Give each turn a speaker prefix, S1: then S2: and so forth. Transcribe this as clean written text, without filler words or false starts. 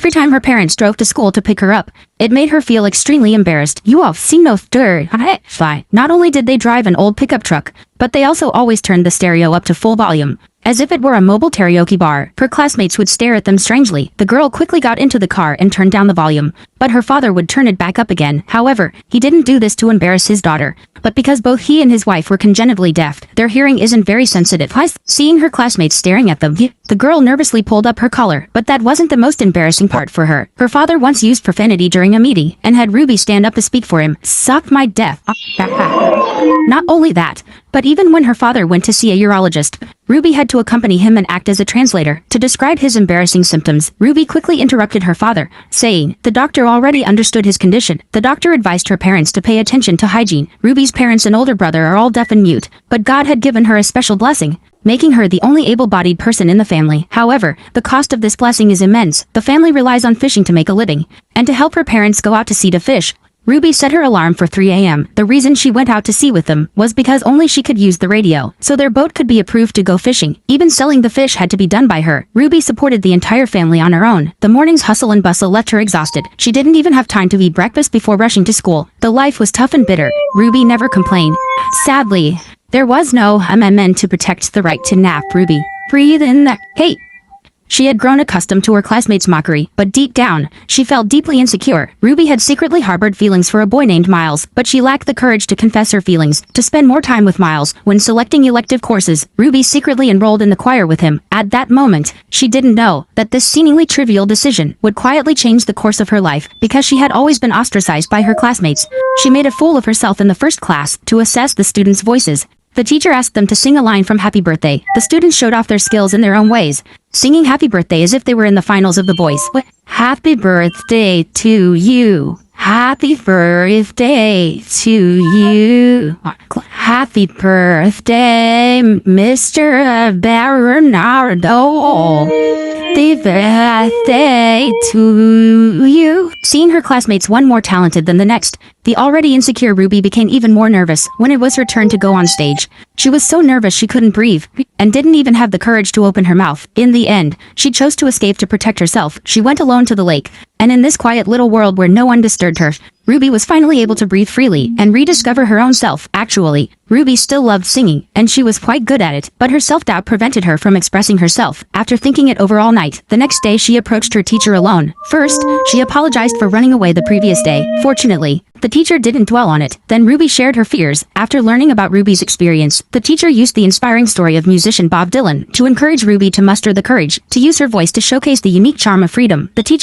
S1: Every time her parents drove to school to pick her up, it made her feel extremely embarrassed. You have seen no stir. Not only did they drive an old pickup truck, but they also always turned the stereo up to full volume, as if it were a mobile karaoke bar. Her classmates would stare at them strangely. The girl quickly got into the car and turned down the volume, but her father would turn it back up again. However, he didn't do this to embarrass his daughter, but because both he and his wife were congenitally deaf, their hearing isn't very sensitive. Seeing her classmates staring at them, the girl nervously pulled up her collar, but that wasn't the most embarrassing part for her. Her father once used profanity during a meeting and had Ruby stand up to speak for him. Suck my death. Not only that, but even when her father went to see a urologist, Ruby had to accompany him and act as a translator to describe his embarrassing symptoms. Ruby quickly interrupted her father, saying the doctor already understood his condition. The doctor advised her parents to pay attention to hygiene. Ruby's parents and older brother are all deaf and mute, but God had given her a special blessing, making her the only able-bodied person in the family. However, the cost of this blessing is immense. The family relies on fishing to make a living, and to help her parents go out to sea to fish, Ruby set her alarm for 3 a.m. The reason she went out to sea with them was because only she could use the radio, so their boat could be approved to go fishing. Even selling the fish had to be done by her. Ruby supported the entire family on her own. The morning's hustle and bustle left her exhausted. She didn't even have time to eat breakfast before rushing to school. The life was tough and bitter. Ruby never complained. Sadly, there was no amendment to protect the right to nap. Ruby, breathe in there. Hey! She had grown accustomed to her classmates' mockery, but deep down, she felt deeply insecure. Ruby had secretly harbored feelings for a boy named Miles, but she lacked the courage to confess her feelings. To spend more time with Miles, when selecting elective courses, Ruby secretly enrolled in the choir with him. At that moment, she didn't know that this seemingly trivial decision would quietly change the course of her life, because she had always been ostracized by her classmates. She made a fool of herself in the first class to assess the students' voices. The teacher asked them to sing a line from Happy Birthday. The students showed off their skills in their own ways, singing Happy Birthday as if they were in the finals of The Voice. Happy birthday to you. Happy birthday to you. Happy birthday, Mr. Bernardo. Happy birthday to you. Seeing her classmates one more talented than the next, the already insecure Ruby became even more nervous when it was her turn to go on stage. She was so nervous she couldn't breathe, and didn't even have the courage to open her mouth. In the end, she chose to escape to protect herself. She went alone to the lake, and in this quiet little world where no one disturbed her, Ruby was finally able to breathe freely and rediscover her own self. Actually, Ruby still loved singing, and she was quite good at it, but her self-doubt prevented her from expressing herself. After thinking it over all night, the next day she approached her teacher alone. First, she apologized for running away the previous day. Fortunately, the teacher didn't dwell on it. Then Ruby shared her fears. After learning about Ruby's experience, the teacher used the inspiring story of musician Bob Dylan to encourage Ruby to muster the courage to use her voice to showcase the unique charm of freedom. The teacher's